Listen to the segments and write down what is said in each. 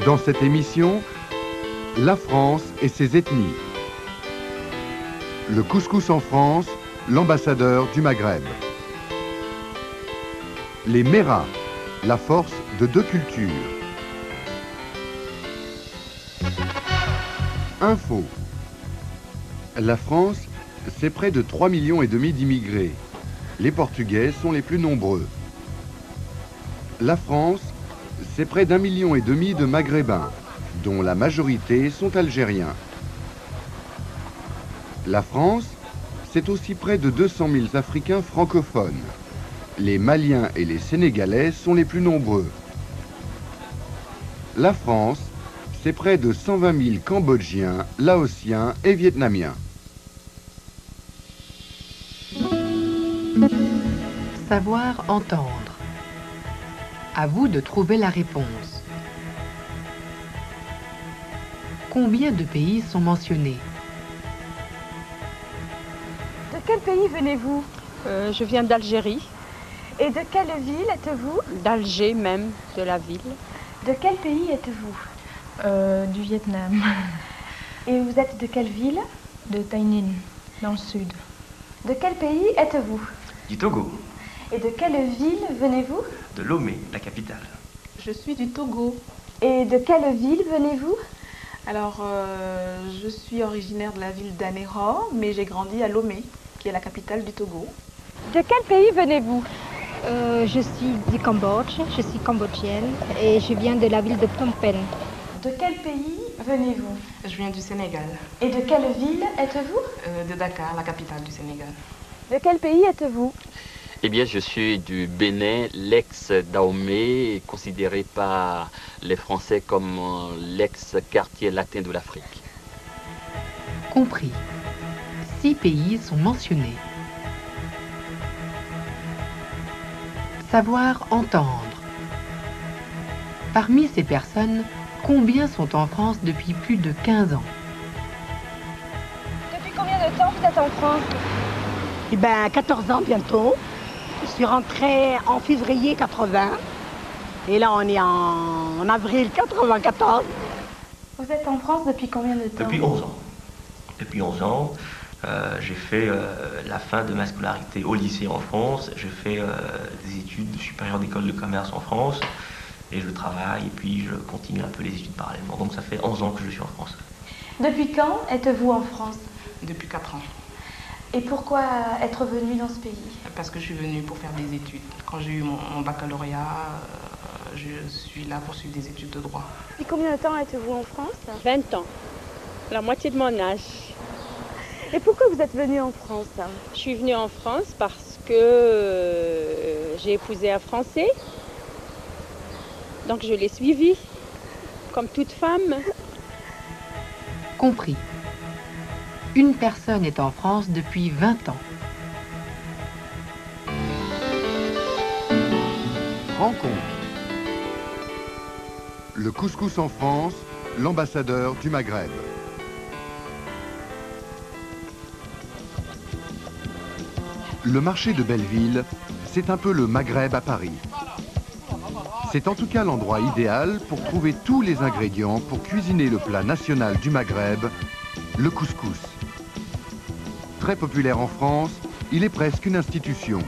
Dans cette émission, la France et ses ethnies. Le couscous en France, l'ambassadeur du Maghreb. Les Méras, la force de deux cultures. Info. La France, c'est près de 3,5 millions d'immigrés. Les Portugais sont les plus nombreux. La France, c'est près d'1,5 million de Maghrébins, dont la majorité sont algériens. La France, c'est aussi près de 200 000 Africains francophones. Les Maliens et les Sénégalais sont les plus nombreux. La France, c'est près de 120 000 Cambodgiens, Laotiens et Vietnamiens. Savoir entendre. À vous de trouver la réponse. Combien de pays sont mentionnés? De quel pays venez-vous? Je viens d'Algérie. Et de quelle ville êtes-vous? D'Alger même, de la ville. De quel pays êtes-vous? Du Vietnam, Et vous êtes de quelle ville? de Tay Ninh, dans le sud. De quel pays êtes-vous? Du Togo, Et de quelle ville venez-vous? de Lomé, la capitale. Je suis du Togo. Et de quelle ville venez-vous? Alors, je suis originaire de la ville d'Anéro, mais j'ai grandi à Lomé, qui est la capitale du Togo. De quel pays venez-vous? Je suis du Cambodge, je suis cambodgienne et je viens de la ville de Phnom Penh. De quel pays venez-vous? Je viens du Sénégal, Et de quelle ville êtes-vous? de Dakar, la capitale du Sénégal. De quel pays êtes-vous? Eh bien, je suis du Bénin, l'ex-Dahomey, considéré par les Français comme l'ex-quartier latin de l'Afrique. Compris. 6 pays sont mentionnés. Savoir entendre. Parmi ces personnes, combien sont en France depuis plus de 15 ans? Depuis combien de temps vous êtes en France? Eh bien, 14 ans bientôt. Je suis rentrée en février 80. Et là, on est en avril 94. Vous êtes en France depuis combien de temps? Depuis 11 ans. Depuis 11 ans, j'ai fait la fin de ma scolarité au lycée en France. J'ai fait des études supérieures d'école de commerce en France. Et je travaille et puis je continue un peu les études parallèlement. Donc ça fait 11 ans que je suis en France. Depuis quand êtes-vous en France? Depuis 4 ans. Et pourquoi être venu dans ce pays? Parce que je suis venue pour faire des études. Quand j'ai eu mon baccalauréat, je suis là pour suivre des études de droit. Depuis combien de temps êtes-vous en France? 20 ans, la moitié de mon âge. Et pourquoi vous êtes venu en France? Je suis venue en France parce que j'ai épousé un Français. Donc je l'ai suivi, comme toute femme. Compris. Une personne est en France depuis 20 ans. Rencontre. Le couscous en France, l'ambassadeur du Maghreb. Le marché de Belleville, c'est un peu le Maghreb à Paris. C'est en tout cas l'endroit idéal pour trouver tous les ingrédients pour cuisiner le plat national du Maghreb, le couscous. Très populaire en France, il est presque une institution.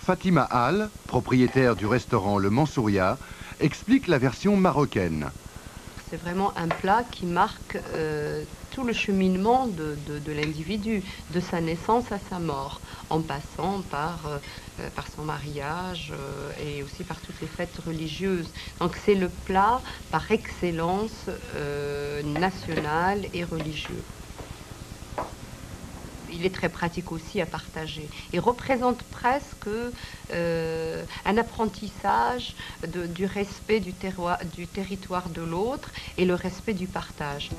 Fatima Al, propriétaire du restaurant Le Mansouria, explique la version marocaine. C'est vraiment un plat qui marque tout le cheminement de l'individu, de sa naissance à sa mort, en passant par son mariage et aussi par toutes les fêtes religieuses. Donc c'est le plat par excellence national et religieux. Il est très pratique aussi à partager et représente presque un apprentissage du respect du territoire de l'autre et le respect du partage.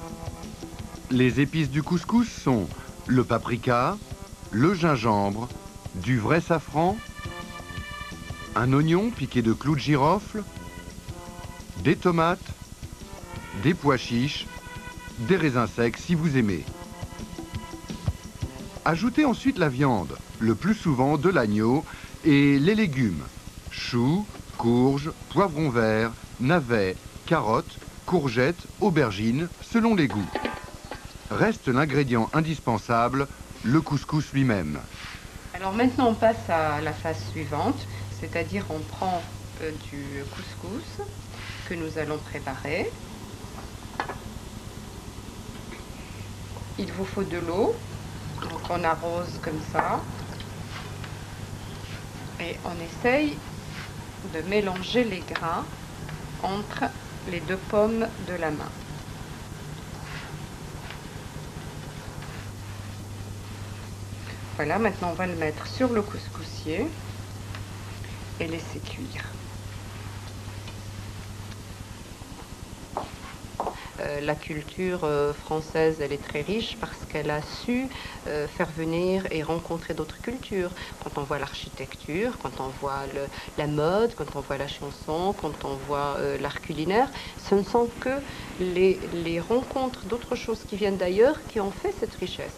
Les épices du couscous sont le paprika, le gingembre, du vrai safran, un oignon piqué de clous de girofle, des tomates, des pois chiches, des raisins secs si vous aimez. Ajoutez ensuite la viande, le plus souvent de l'agneau, et les légumes, choux, courges, poivrons verts, navets, carottes, courgettes, aubergines, selon les goûts. Reste l'ingrédient indispensable, le couscous lui-même. Alors maintenant on passe à la phase suivante, c'est-à-dire on prend du couscous que nous allons préparer. Il vous faut de l'eau, donc on arrose comme ça et on essaye de mélanger les grains entre les deux paumes de la main. Voilà, maintenant on va le mettre sur le couscoussier et laisser cuire. La culture française, elle est très riche parce qu'elle a su faire venir et rencontrer d'autres cultures. Quand on voit l'architecture, quand on voit la mode, quand on voit la chanson, quand on voit l'art culinaire, ce ne sont que les rencontres d'autres choses qui viennent d'ailleurs qui ont fait cette richesse.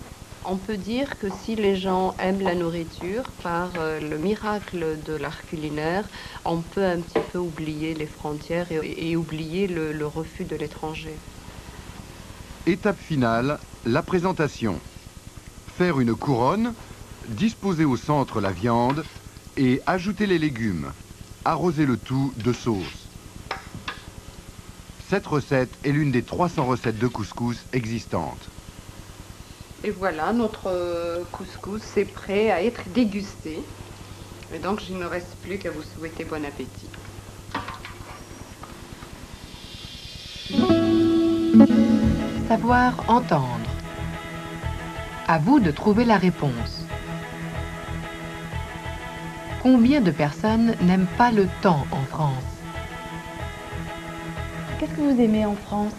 On peut dire que si les gens aiment la nourriture, par le miracle de l'art culinaire, on peut un petit peu oublier les frontières et oublier le refus de l'étranger. Étape finale, la présentation. Faire une couronne, disposer au centre la viande et ajouter les légumes. Arroser le tout de sauce. Cette recette est l'une des 300 recettes de couscous existantes. Et voilà, notre couscous est prêt à être dégusté. Et donc, il ne me reste plus qu'à vous souhaiter bon appétit. Savoir entendre. À vous de trouver la réponse. Combien de personnes n'aiment pas le temps en France? Qu'est-ce que vous aimez en France?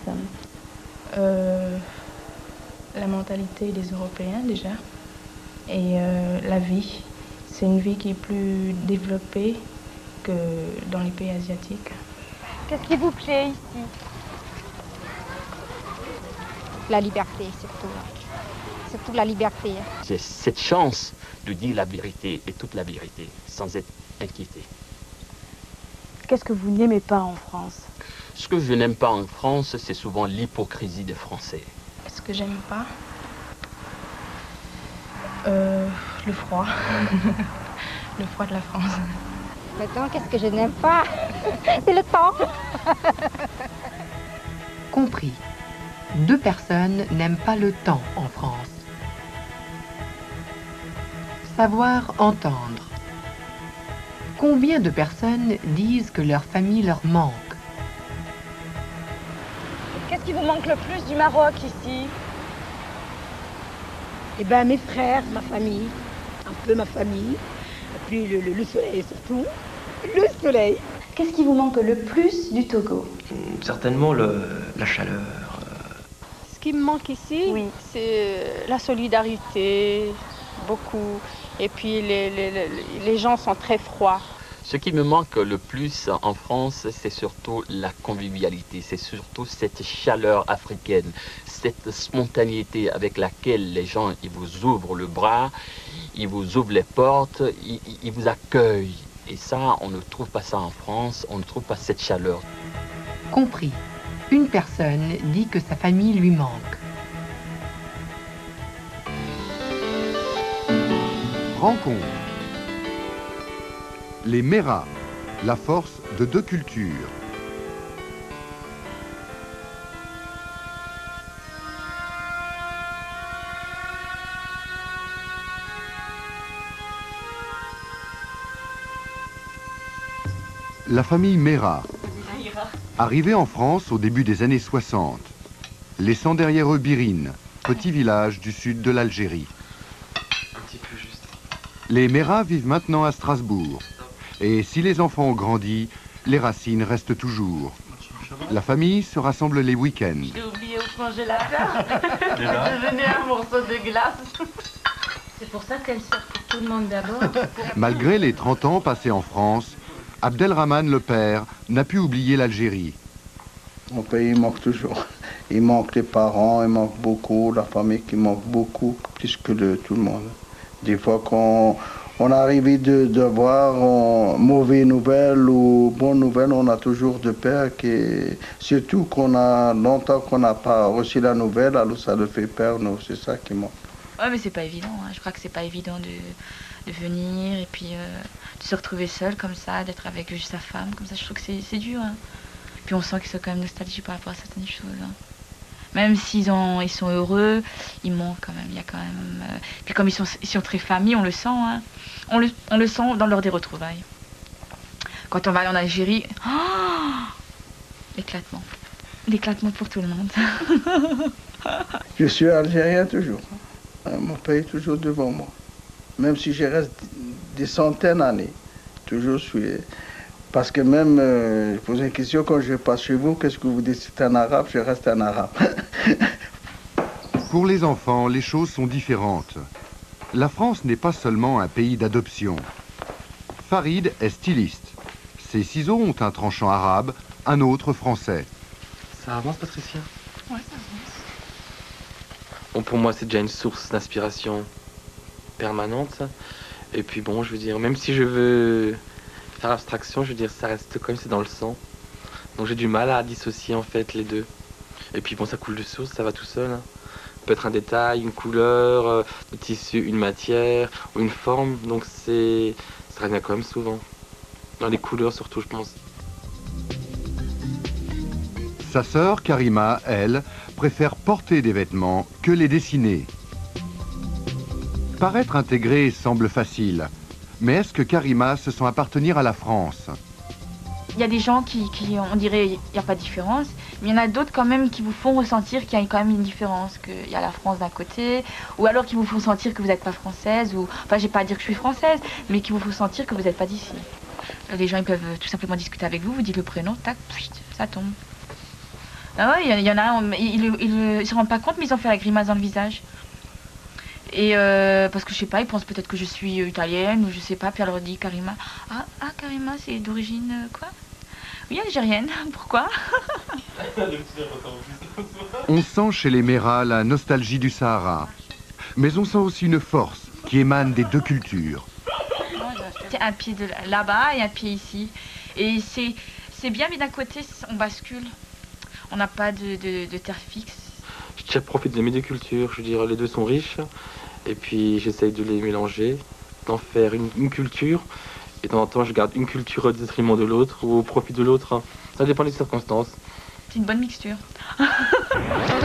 La mentalité des Européens déjà et la vie. C'est une vie qui est plus développée que dans les pays asiatiques. Qu'est-ce qui vous plaît ici? La liberté, surtout. Surtout la liberté. J'ai cette chance de dire la vérité et toute la vérité sans être inquiété. Qu'est-ce que vous n'aimez pas en France? Ce que je n'aime pas en France, c'est souvent l'hypocrisie des Français. Ce que j'aime pas, le froid. Le froid de la France. Maintenant, qu'est-ce que je n'aime pas? C'est le temps. Compris. 2 personnes n'aiment pas le temps en France. Savoir entendre. Combien de personnes disent que leur famille leur manque? Qu'est-ce qui vous manque le plus du Maroc ici? Eh bien, mes frères, ma famille, un peu ma famille, et puis le soleil surtout, le soleil. Qu'est-ce qui vous manque le plus du Togo? Certainement la chaleur. Ce qui me manque ici, Oui. c'est la solidarité, beaucoup. Et puis les gens sont très froids. Ce qui me manque le plus en France, c'est surtout la convivialité, c'est surtout cette chaleur africaine, cette spontanéité avec laquelle les gens ils vous ouvrent le bras, ils vous ouvrent les portes, ils vous accueillent. Et ça, on ne trouve pas ça en France, on ne trouve pas cette chaleur. Compris. Une personne dit que sa famille lui manque. Rencontre. Les Méras, la force de 2 cultures. La famille Méras, arrivée en France au début des années 60, laissant derrière eux Birine, petit village du sud de l'Algérie. Les Méras vivent maintenant à Strasbourg. Et si les enfants ont grandi, les racines restent toujours. La famille se rassemble les week-ends. J'ai oublié où je mangeais la tarte. C'est devenu un morceau de glace. C'est pour ça qu'elle sert pour tout le monde d'abord. Malgré les 30 ans passés en France, Abdelrahman, le père, n'a pu oublier l'Algérie. Mon pays manque toujours. Il manque les parents, il manque beaucoup, la famille qui manque beaucoup, plus que de tout le monde. Des fois quand on arrive de voir mauvaises nouvelles ou bonnes nouvelles, on a toujours de peur, surtout qu'on a longtemps qu'on n'a pas reçu la nouvelle, alors ça le fait peur, nous, c'est ça qui manque. Ouais, mais c'est pas évident, hein. Je crois que c'est pas évident de venir et puis de se retrouver seul comme ça, d'être avec juste sa femme, comme ça, je trouve que c'est dur. Hein. Puis on sent qu'ils sont quand même nostalgiques par rapport à certaines choses. Hein. Même s'ils sont heureux, ils manquent quand même. Il y a quand même. Puis comme ils sont très familles, on le sent. Hein. On le sent dans l'heure des retrouvailles. Quand on va aller en Algérie, oh, l'éclatement. L'éclatement pour tout le monde. Je suis algérien toujours. Mon pays est toujours devant moi. Même si je reste des centaines d'années, toujours je suis. Parce que même, je pose une question, quand je passe chez vous, qu'est-ce que vous dites? C'est un arabe, je reste un arabe. Pour les enfants, les choses sont différentes. La France n'est pas seulement un pays d'adoption. Farid est styliste. Ses ciseaux ont un tranchant arabe, un autre français. Ça avance, Patricia? Ouais, ça avance. Bon, pour moi, c'est déjà une source d'inspiration permanente. Et puis bon, je veux dire, même si je veux faire abstraction, je veux dire, ça reste comme c'est dans le sang. Donc j'ai du mal à dissocier en fait les deux. Et puis bon, ça coule de source, ça va tout seul. Hein. Ça peut être un détail, une couleur, le tissu, une matière ou une forme. Donc ça revient quand même souvent. Dans les couleurs surtout, je pense. Sa sœur, Karima, elle, préfère porter des vêtements que les dessiner. Paraître intégré semble facile, mais est-ce que Karima se sent appartenir à la France? Il y a des gens qui on dirait, il n'y a pas de différence, mais il y en a d'autres quand même qui vous font ressentir qu'il y a quand même une différence, qu'il y a la France d'un côté, ou alors qui vous font sentir que vous n'êtes pas française, ou, enfin, j'ai pas à dire que je suis française, mais qui vous font sentir que vous n'êtes pas d'ici. Les gens, ils peuvent tout simplement discuter avec vous, vous dites le prénom, tac, ça tombe. Ah ouais, il y en a, ils se rendent pas compte, mais ils ont fait la grimace dans le visage. Et parce que je sais pas, ils pensent peut-être que je suis italienne ou je sais pas, puis elle leur dit Karima. Ah Karima, c'est d'origine quoi? Oui, algérienne, pourquoi? On sent chez les Méras la nostalgie du Sahara, mais on sent aussi une force qui émane des deux cultures. Un pied là-bas et un pied ici. Et c'est bien, mais d'un côté, on bascule. On n'a pas de terre fixe. Je profite de mes deux cultures, je veux dire, les deux sont riches. Et puis j'essaye de les mélanger, d'en faire une culture. Et de temps en temps, je garde une culture au détriment de l'autre ou au profit de l'autre. Ça dépend des circonstances. C'est une bonne mixture.